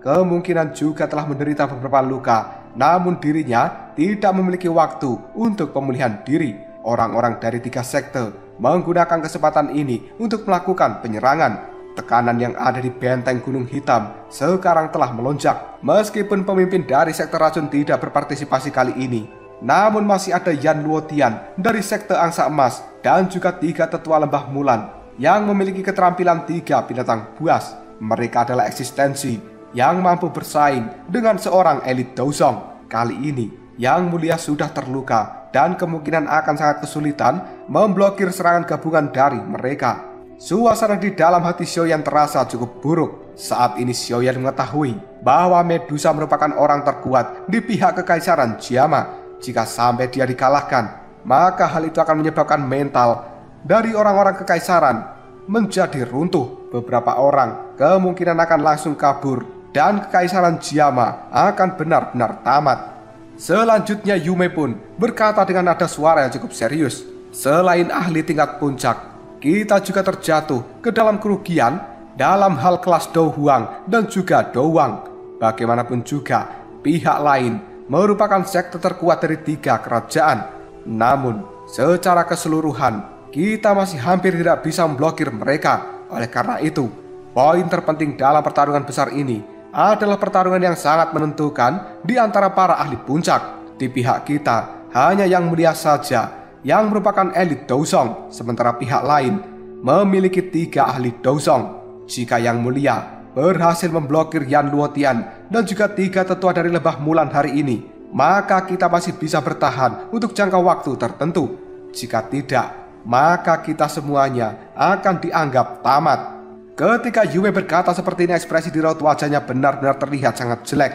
kemungkinan juga telah menderita beberapa luka, namun dirinya tidak memiliki waktu untuk pemulihan diri. Orang-orang dari 3 sekte menggunakan kesempatan ini untuk melakukan penyerangan. Tekanan yang ada di benteng Gunung Hitam sekarang telah melonjak. Meskipun pemimpin dari sektor racun tidak berpartisipasi kali ini, namun masih ada Yan Luotian dari sekte Angsa Emas dan juga 3 tetua Lembah Mulan yang memiliki keterampilan 3 binatang buas. Mereka adalah eksistensi yang mampu bersaing dengan seorang elit Dousong. Kali ini Yang Mulia sudah terluka dan kemungkinan akan sangat kesulitan memblokir serangan gabungan dari mereka. Suasana di dalam hati Xiaoyan terasa cukup buruk. Saat ini Xiaoyan mengetahui bahwa Medusa merupakan orang terkuat di pihak kekaisaran Jiama. Jika sampai dia dikalahkan, maka hal itu akan menyebabkan mental dari orang-orang kekaisaran menjadi runtuh. Beberapa orang kemungkinan akan langsung kabur dan kekaisaran Jiama akan benar-benar tamat. Selanjutnya Yume pun berkata dengan nada suara yang cukup serius, "Selain ahli tingkat puncak, kita juga terjatuh ke dalam kerugian dalam hal kelas Dou Huang dan juga Dou Wang. Bagaimanapun juga, pihak lain merupakan sekte terkuat dari 3 kerajaan. Namun, secara keseluruhan, kita masih hampir tidak bisa memblokir mereka. Oleh karena itu, poin terpenting dalam pertarungan besar ini adalah pertarungan yang sangat menentukan di antara para ahli puncak. Di pihak kita, hanya Yang Mulia saja yang merupakan elit Dousong, sementara pihak lain memiliki 3 ahli Dousong. Jika Yang Mulia berhasil memblokir Yan Luotian dan juga 3 tetua dari Lembah Mulan hari ini, maka kita masih bisa bertahan untuk jangka waktu tertentu. Jika tidak, maka kita semuanya akan dianggap tamat." Ketika Yume berkata seperti ini, ekspresi di raut wajahnya benar-benar terlihat sangat jelek,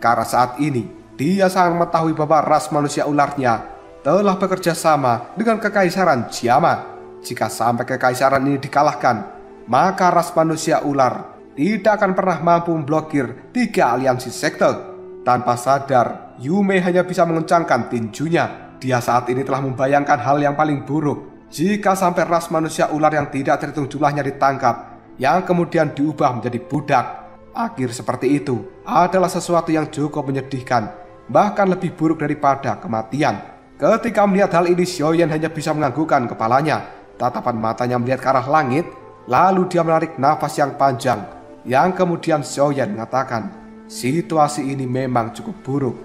karena saat ini Dia sangat mengetahui bahwa ras manusia ularnya telah bekerja sama dengan Kekaisaran Jiama. Jika sampai kekaisaran ini dikalahkan, maka ras manusia ular tidak akan pernah mampu memblokir 3 aliansi sekte. Tanpa sadar, Yume hanya bisa mengencangkan tinjunya. Dia saat ini telah membayangkan hal yang paling buruk. Jika sampai ras manusia ular yang tidak terhitung jumlahnya ditangkap, yang kemudian diubah menjadi budak. Akhir seperti itu adalah sesuatu yang cukup menyedihkan, bahkan lebih buruk daripada kematian. Ketika melihat hal ini, Xiaoyan hanya bisa menganggukkan kepalanya. Tatapan matanya melihat ke arah langit, lalu dia menarik nafas yang panjang. Yang kemudian Xiaoyan mengatakan, situasi ini memang cukup buruk.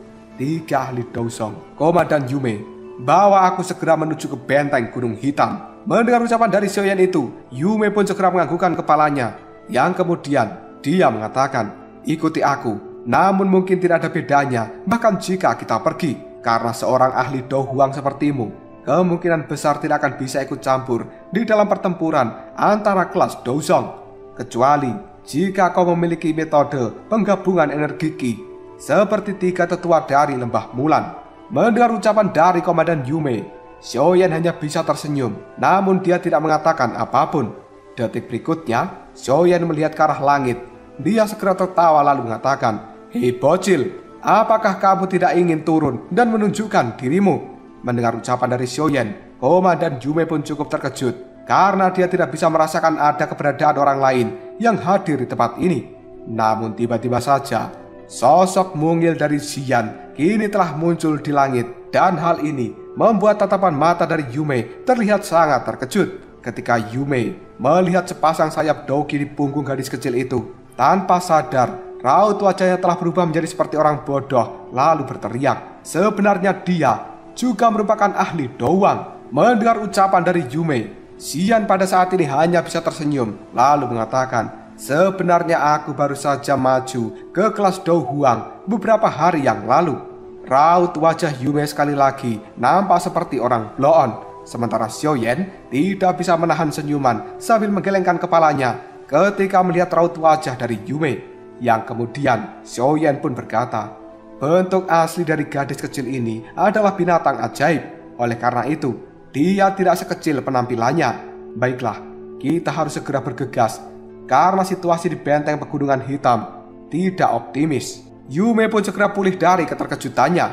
3 ahli Dousong, Komandan Yume, bawa aku segera menuju ke benteng Gunung Hitam. Mendengar ucapan dari Xiaoyan itu, Yume pun segera menganggukkan kepalanya. Yang kemudian dia mengatakan, ikuti aku. Namun mungkin tidak ada bedanya bahkan jika kita pergi, karena seorang ahli Do Huang sepertimu kemungkinan besar tidak akan bisa ikut campur di dalam pertempuran antara kelas Dousong, kecuali jika kau memiliki metode penggabungan energi Qi seperti 3 tetua dari Lembah Mulan. Mendengar ucapan dari Komandan Yume, Xiaoyan hanya bisa tersenyum, namun dia tidak mengatakan apapun. Detik berikutnya, Xiaoyan melihat ke arah langit. Dia segera tertawa lalu mengatakan, "Hei bocil, apakah kamu tidak ingin turun dan menunjukkan dirimu?" Mendengar ucapan dari Xiaoyan, Komandan Yume pun cukup terkejut karena dia tidak bisa merasakan ada keberadaan orang lain yang hadir di tempat ini. Namun tiba-tiba saja, sosok mungil dari Xian kini telah muncul di langit, dan hal ini membuat tatapan mata dari Yume terlihat sangat terkejut. Ketika Yume melihat sepasang sayap dogi di punggung gadis kecil itu, tanpa sadar, raut wajahnya telah berubah menjadi seperti orang bodoh, lalu berteriak. Sebenarnya dia juga merupakan ahli Douang. Mendengar ucapan dari Yume, Xian pada saat ini hanya bisa tersenyum, lalu mengatakan, sebenarnya aku baru saja maju ke kelas Do Huang beberapa hari yang lalu. Raut wajah Yume sekali lagi nampak seperti orang blow-on. Sementara Xiaoyan tidak bisa menahan senyuman sambil menggelengkan kepalanya ketika melihat raut wajah dari Yume. Yang kemudian Xiaoyan pun berkata, bentuk asli dari gadis kecil ini adalah binatang ajaib. Oleh karena itu, dia tidak sekecil penampilannya. Baiklah, kita harus segera bergegas karena situasi di benteng Pegunungan Hitam tidak optimis. Yume pun segera pulih dari keterkejutannya.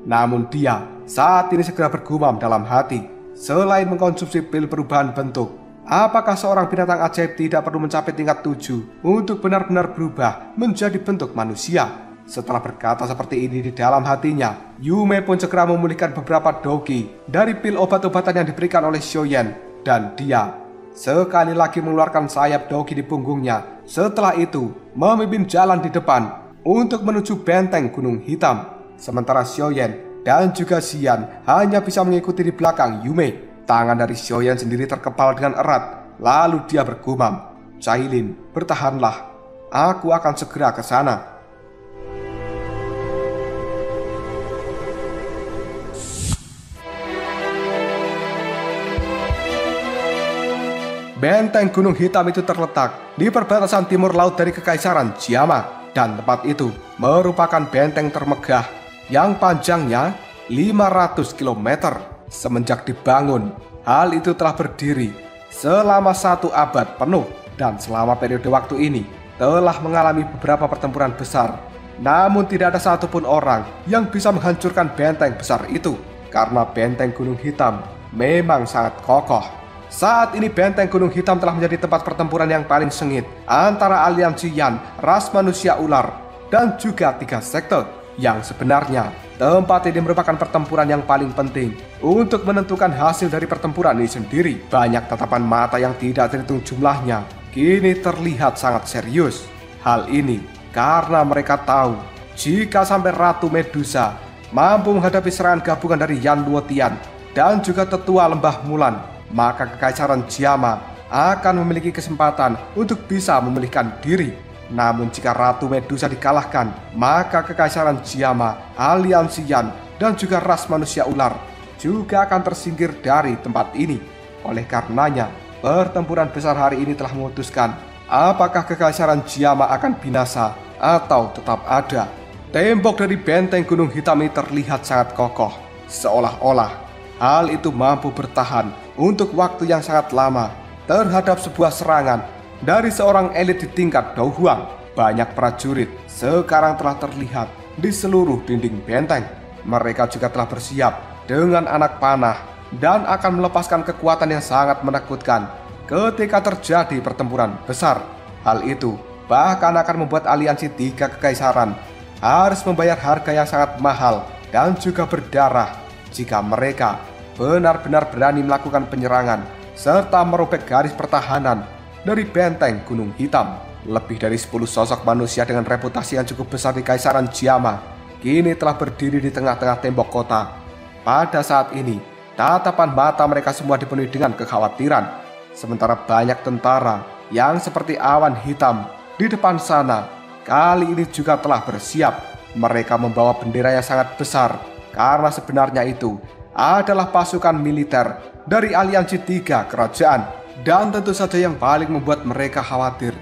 Namun dia saat ini segera bergumam dalam hati. Selain mengkonsumsi pil perubahan bentuk, apakah seorang binatang ajaib tidak perlu mencapai tingkat 7 untuk benar-benar berubah menjadi bentuk manusia? Setelah berkata seperti ini di dalam hatinya, Yume pun segera memulihkan beberapa dogi dari pil obat-obatan yang diberikan oleh Xiaoyan, dan dia sekali lagi mengeluarkan sayap dogi di punggungnya. Setelah itu, memimpin jalan di depan untuk menuju benteng Gunung Hitam. Sementara Xiaoyan dan juga Xian hanya bisa mengikuti di belakang Yume. Tangan dari Xiaoyan sendiri terkepal dengan erat. Lalu dia bergumam, Cailin, bertahanlah. Aku akan segera ke sana. Benteng Gunung Hitam itu terletak di perbatasan timur laut dari Kekaisaran Jiama. Dan tempat itu merupakan benteng termegah yang panjangnya 500 km. Semenjak dibangun, hal itu telah berdiri selama 1 abad penuh, dan selama periode waktu ini telah mengalami beberapa pertempuran besar. Namun tidak ada satupun orang yang bisa menghancurkan benteng besar itu, karena benteng Gunung Hitam memang sangat kokoh. Saat ini benteng Gunung Hitam telah menjadi tempat pertempuran yang paling sengit antara aliansi Yan, ras manusia ular, dan juga 3 sekte. Yang sebenarnya, tempat ini merupakan pertempuran yang paling penting untuk menentukan hasil dari pertempuran ini sendiri. Banyak tatapan mata yang tidak terhitung jumlahnya kini terlihat sangat serius. Hal ini karena mereka tahu jika sampai Ratu Medusa mampu menghadapi serangan gabungan dari Yan Luotian dan juga tetua Lembah Mulan, maka Kekaisaran Jiama akan memiliki kesempatan untuk bisa memulihkan diri. Namun jika Ratu Medusa dikalahkan, maka Kekaisaran Jiama, aliansi Yan, dan juga ras manusia ular juga akan tersingkir dari tempat ini. Oleh karenanya, pertempuran besar hari ini telah memutuskan apakah Kekaisaran Jiama akan binasa atau tetap ada. Tembok dari benteng Gunung Hitam ini terlihat sangat kokoh, seolah-olah hal itu mampu bertahan untuk waktu yang sangat lama terhadap sebuah serangan dari seorang elit di tingkat Dou Huang. Banyak prajurit sekarang telah terlihat di seluruh dinding benteng. Mereka juga telah bersiap dengan anak panah dan akan melepaskan kekuatan yang sangat menakutkan ketika terjadi pertempuran besar. Hal itu bahkan akan membuat aliansi tiga kekaisaran harus membayar harga yang sangat mahal dan juga berdarah jika mereka benar-benar berani melakukan penyerangan serta merobek garis pertahanan dari benteng Gunung Hitam. Lebih dari 10 sosok manusia dengan reputasi yang cukup besar di Kaisaran Jiama kini telah berdiri di tengah-tengah tembok kota. Pada saat ini, tatapan mata mereka semua dipenuhi dengan kekhawatiran. Sementara banyak tentara yang seperti awan hitam di depan sana kali ini juga telah bersiap. Mereka membawa bendera yang sangat besar karena sebenarnya itu adalah pasukan militer dari aliansi tiga kerajaan. Dan tentu saja yang paling membuat mereka khawatir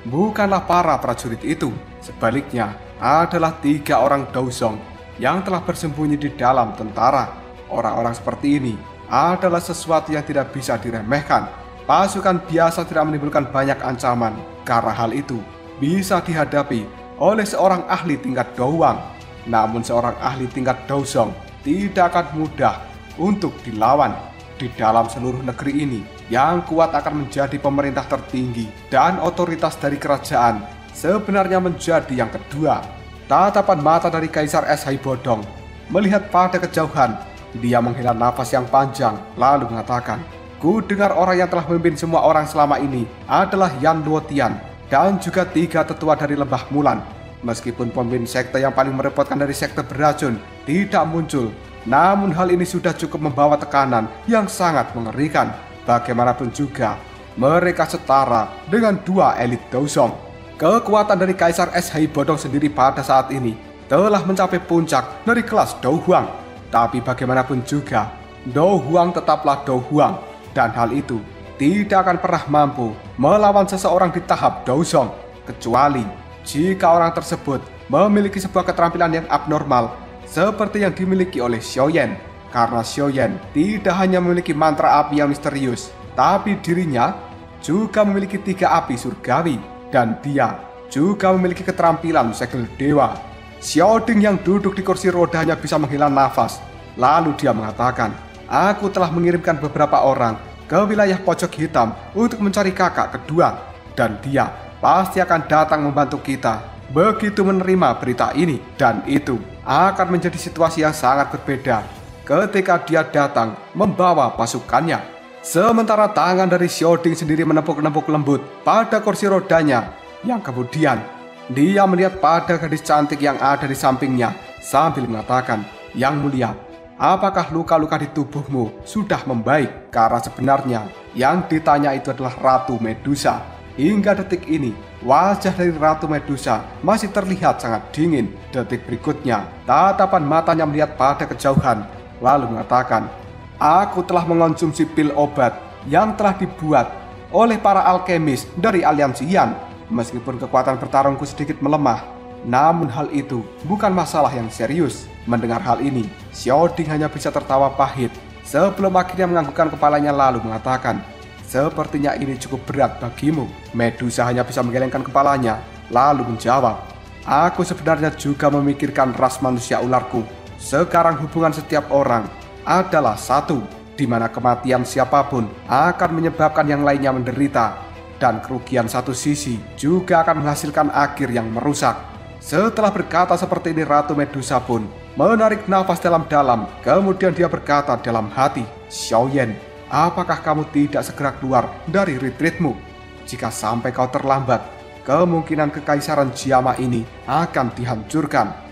bukanlah para prajurit itu, sebaliknya adalah 3 orang Douzong yang telah bersembunyi di dalam tentara. Orang-orang seperti ini adalah sesuatu yang tidak bisa diremehkan. Pasukan biasa tidak menimbulkan banyak ancaman karena hal itu bisa dihadapi oleh seorang ahli tingkat Douang. Namun seorang ahli tingkat Douzong tidak akan mudah untuk dilawan. Di dalam seluruh negeri ini, yang kuat akan menjadi pemerintah tertinggi dan otoritas dari kerajaan sebenarnya menjadi yang kedua. Tatapan mata dari Kaisar Es Hai Bodong melihat pada kejauhan. Dia menghela nafas yang panjang lalu mengatakan, "Ku dengar orang yang telah memimpin semua orang selama ini adalah Yan Luotian dan juga 3 tetua dari Lembah Mulan. Meskipun pemimpin sekte yang paling merepotkan dari sekte beracun tidak muncul, namun hal ini sudah cukup membawa tekanan yang sangat mengerikan. Bagaimanapun juga, mereka setara dengan 2 elit Douzong. Kekuatan dari Kaisar Es Hai Bodong sendiri pada saat ini telah mencapai puncak dari kelas Dou Huang. Tapi bagaimanapun juga, Dou Huang tetaplah Dou Huang, dan hal itu tidak akan pernah mampu melawan seseorang di tahap Douzong, kecuali jika orang tersebut memiliki sebuah keterampilan yang abnormal seperti yang dimiliki oleh Xiaoyan. Karena Xiaoyan tidak hanya memiliki mantra api yang misterius, tapi dirinya juga memiliki 3 api surgawi, dan dia juga memiliki keterampilan segel dewa. Xiaoding yang duduk di kursi roda hanya bisa menghela nafas. Lalu dia mengatakan, "Aku telah mengirimkan beberapa orang ke wilayah pojok hitam untuk mencari kakak kedua, dan dia pasti akan datang membantu kita begitu menerima berita ini." Dan itu akan menjadi situasi yang sangat berbeda ketika dia datang membawa pasukannya. Sementara tangan dari Xiaoding sendiri menepuk-nepuk lembut pada kursi rodanya, yang kemudian dia melihat pada gadis cantik yang ada di sampingnya sambil mengatakan, "Yang mulia, apakah luka-luka di tubuhmu sudah membaik?" Karena sebenarnya yang ditanya itu adalah Ratu Medusa. Hingga detik ini, wajah dari Ratu Medusa masih terlihat sangat dingin. Detik berikutnya, tatapan matanya melihat pada kejauhan, lalu mengatakan, "Aku telah mengonsumsi pil obat yang telah dibuat oleh para alkemis dari aliansi Yan. Meskipun kekuatan bertarungku sedikit melemah, namun hal itu bukan masalah yang serius." Mendengar hal ini, Xiaoding hanya bisa tertawa pahit sebelum akhirnya menganggukkan kepalanya lalu mengatakan, "Sepertinya ini cukup berat bagimu." Medusa hanya bisa menggelengkan kepalanya lalu menjawab, "Aku sebenarnya juga memikirkan ras manusia ularku. Sekarang hubungan setiap orang adalah satu, di mana kematian siapapun akan menyebabkan yang lainnya menderita, dan kerugian satu sisi juga akan menghasilkan akhir yang merusak." Setelah berkata seperti ini, Ratu Medusa pun menarik nafas dalam-dalam. Kemudian dia berkata dalam hati, "Xiaoyan, apakah kamu tidak segera keluar dari retreatmu? Jika sampai kau terlambat, kemungkinan kekaisaran Jiama ini akan dihancurkan."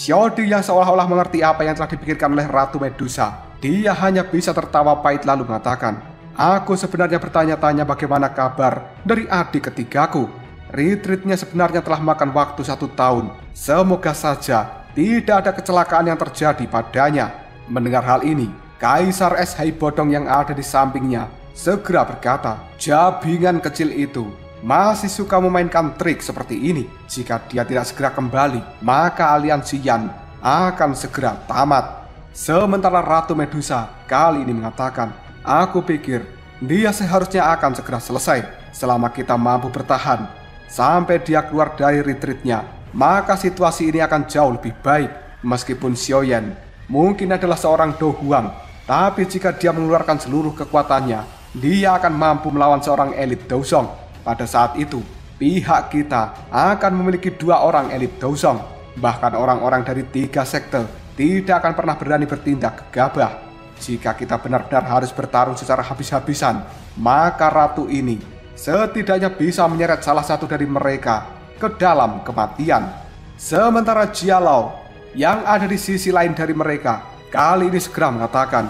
Xiaoding yang seolah-olah mengerti apa yang telah dipikirkan oleh Ratu Medusa, dia hanya bisa tertawa pahit lalu mengatakan, "Aku sebenarnya bertanya-tanya bagaimana kabar dari adik ketigaku. Retreatnya sebenarnya telah makan waktu 1 tahun. Semoga saja tidak ada kecelakaan yang terjadi padanya." Mendengar hal ini, Kaisar Es Hai Bodong yang ada di sampingnya segera berkata, jabingan kecil itu masih suka memainkan trik seperti ini. Jika dia tidak segera kembali, maka aliansi Yan akan segera tamat. Sementara Ratu Medusa kali ini mengatakan, aku pikir dia seharusnya akan segera selesai selama kita mampu bertahan sampai dia keluar dari retreatnya. Maka situasi ini akan jauh lebih baik. Meskipun Xiaoyan mungkin adalah seorang Do Huang, tapi jika dia mengeluarkan seluruh kekuatannya, dia akan mampu melawan seorang elit Dousong. Pada saat itu, pihak kita akan memiliki 2 orang elit Dousong. Bahkan orang-orang dari 3 sekte tidak akan pernah berani bertindak gegabah. Jika kita benar-benar harus bertarung secara habis-habisan, maka ratu ini setidaknya bisa menyeret salah satu dari mereka ke dalam kematian. Sementara Jialao yang ada di sisi lain dari mereka kali ini segera mengatakan,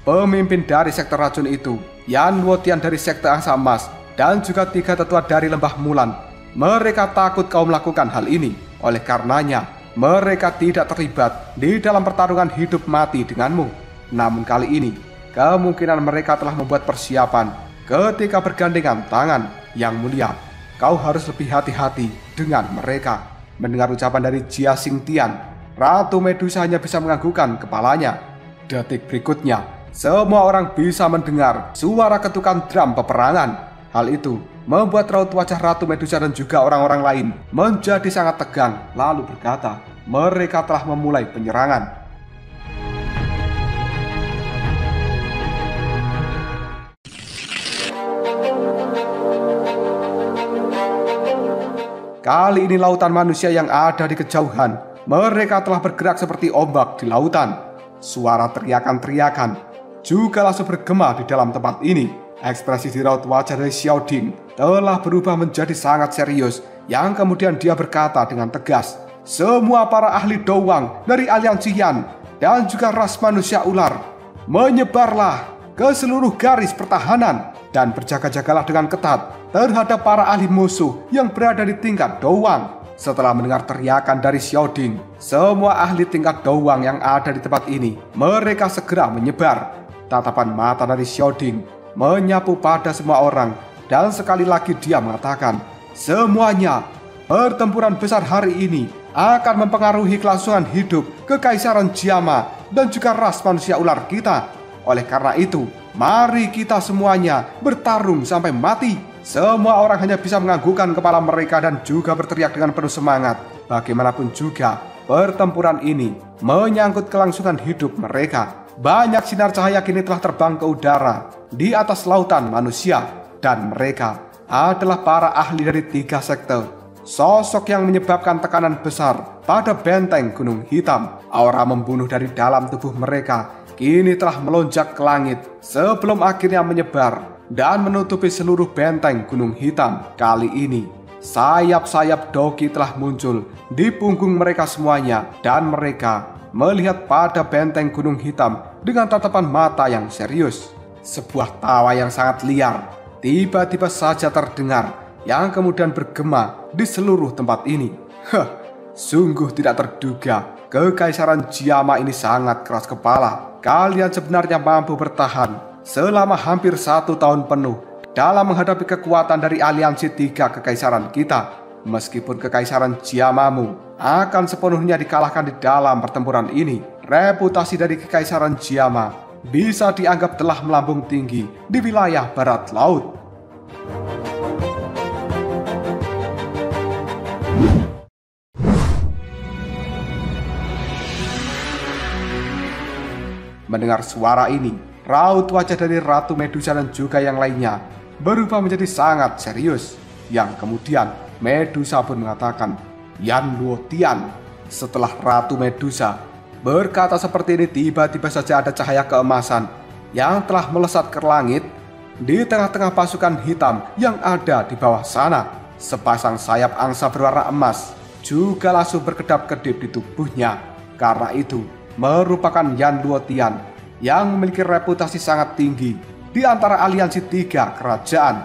pemimpin dari sekte racun itu, Yan Luotian dari sekte Angsa Emas, dan juga 3 tetua dari Lembah Mulan, mereka takut kau melakukan hal ini. Oleh karenanya, mereka tidak terlibat di dalam pertarungan hidup mati denganmu. Namun kali ini, kemungkinan mereka telah membuat persiapan ketika bergandengan tangan. Yang mulia, kau harus lebih hati-hati dengan mereka. Mendengar ucapan dari Jia Xingtian, Ratu Medusa hanya bisa menganggukkan kepalanya. Detik berikutnya, semua orang bisa mendengar suara ketukan drum peperangan. Hal itu membuat raut wajah Ratu Medusa dan juga orang-orang lain menjadi sangat tegang, lalu berkata, mereka telah memulai penyerangan. Kali ini lautan manusia yang ada di kejauhan, mereka telah bergerak seperti ombak di lautan. Suara teriakan-teriakan juga langsung bergema di dalam tempat ini. Ekspresi di raut wajah dari Xiao Ding telah berubah menjadi sangat serius, yang kemudian dia berkata dengan tegas, semua para ahli Douang dari aliansi Yan dan juga ras manusia ular, menyebarlah ke seluruh garis pertahanan dan berjaga-jagalah dengan ketat terhadap para ahli musuh yang berada di tingkat Douang. Setelah mendengar teriakan dari Xiao Ding, semua ahli tingkat Douang yang ada di tempat ini, mereka segera menyebar. Tatapan mata dari Xiao Ding menyapu pada semua orang, dan sekali lagi dia mengatakan, semuanya, pertempuran besar hari ini akan mempengaruhi kelangsungan hidup Kekaisaran Jiama dan juga ras manusia ular kita. Oleh karena itu, mari kita semuanya bertarung sampai mati. Semua orang hanya bisa menganggukkan kepala mereka dan juga berteriak dengan penuh semangat. Bagaimanapun juga, pertempuran ini menyangkut kelangsungan hidup mereka. Banyak sinar cahaya kini telah terbang ke udara di atas lautan manusia, dan mereka adalah para ahli dari 3 sekte. Sosok yang menyebabkan tekanan besar pada benteng Gunung Hitam. Aura membunuh dari dalam tubuh mereka kini telah melonjak ke langit sebelum akhirnya menyebar dan menutupi seluruh benteng Gunung Hitam. Kali ini, sayap-sayap Doki telah muncul di punggung mereka semuanya, dan mereka melihat pada benteng Gunung Hitam dengan tatapan mata yang serius. Sebuah tawa yang sangat liar tiba-tiba saja terdengar, yang kemudian bergema di seluruh tempat ini. Sungguh tidak terduga, Kekaisaran Jiama ini sangat keras kepala. Kalian sebenarnya mampu bertahan selama hampir 1 tahun penuh dalam menghadapi kekuatan dari aliansi 3 kekaisaran kita. Meskipun Kekaisaran Jiamamu akan sepenuhnya dikalahkan di dalam pertempuran ini, reputasi dari Kekaisaran Jiama bisa dianggap telah melambung tinggi di wilayah barat laut. Mendengar suara ini, raut wajah dari Ratu Medusa dan juga yang lainnya berubah menjadi sangat serius. Yang kemudian Medusa pun mengatakan, Yan Luotian. Setelah Ratu Medusa berkata seperti ini, tiba-tiba saja ada cahaya keemasan yang telah melesat ke langit di tengah-tengah pasukan hitam yang ada di bawah sana. Sepasang sayap angsa berwarna emas juga langsung berkedap-kedip di tubuhnya. Karena itu, merupakan Yan Luotian yang memiliki reputasi sangat tinggi di antara aliansi 3 kerajaan.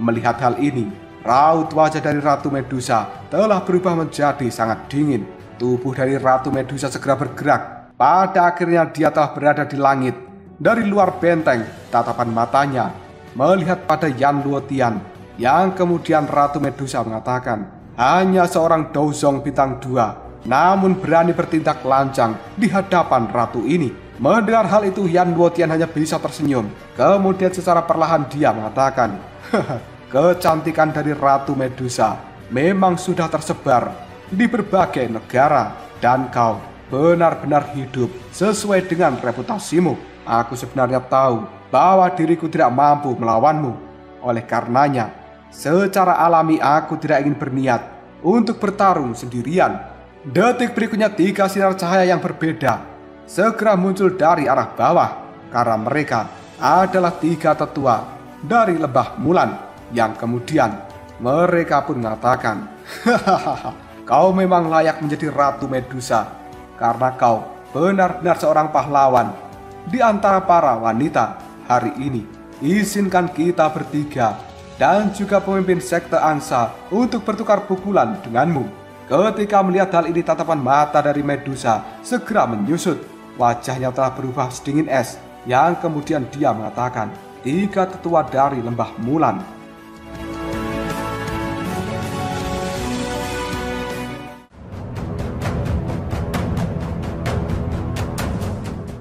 Melihat hal ini, raut wajah dari Ratu Medusa telah berubah menjadi sangat dingin. Tubuh dari Ratu Medusa segera bergerak. Pada akhirnya dia telah berada di langit Dari luar benteng, tatapan matanya melihat pada Yan Luotian, yang kemudian Ratu Medusa mengatakan, hanya seorang Douzong bintang 2, namun berani bertindak lancang di hadapan ratu ini. Mendengar hal itu, Yan Luotian hanya bisa tersenyum. Kemudian secara perlahan dia mengatakan, kecantikan dari Ratu Medusa memang sudah tersebar di berbagai negara, dan kau benar-benar hidup sesuai dengan reputasimu. Aku sebenarnya tahu bahwa diriku tidak mampu melawanmu. Oleh karenanya, secara alami aku tidak ingin berniat untuk bertarung sendirian. Detik berikutnya 3 sinar cahaya yang berbeda segera muncul dari arah bawah, karena mereka adalah 3 tetua dari Lembah Mulan, yang kemudian mereka pun mengatakan, hahaha, kau memang layak menjadi Ratu Medusa, karena kau benar-benar seorang pahlawan di antara para wanita. Hari ini, izinkan kita bertiga dan juga pemimpin sekte angsa untuk bertukar pukulan denganmu. Ketika melihat hal ini, tatapan mata dari Medusa segera menyusut. Wajahnya telah berubah sedingin es, yang kemudian dia mengatakan, 3 tetua dari Lembah Mulan.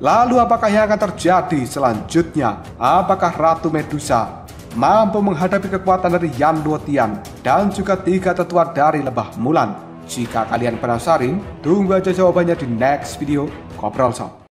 Lalu apakah yang akan terjadi selanjutnya? Apakah Ratu Medusa mampu menghadapi kekuatan dari Yan Luotian dan juga 3 tetua dari Lembah Mulan? Jika kalian penasaran, tunggu aja jawabannya di next video Ngobrol Sob.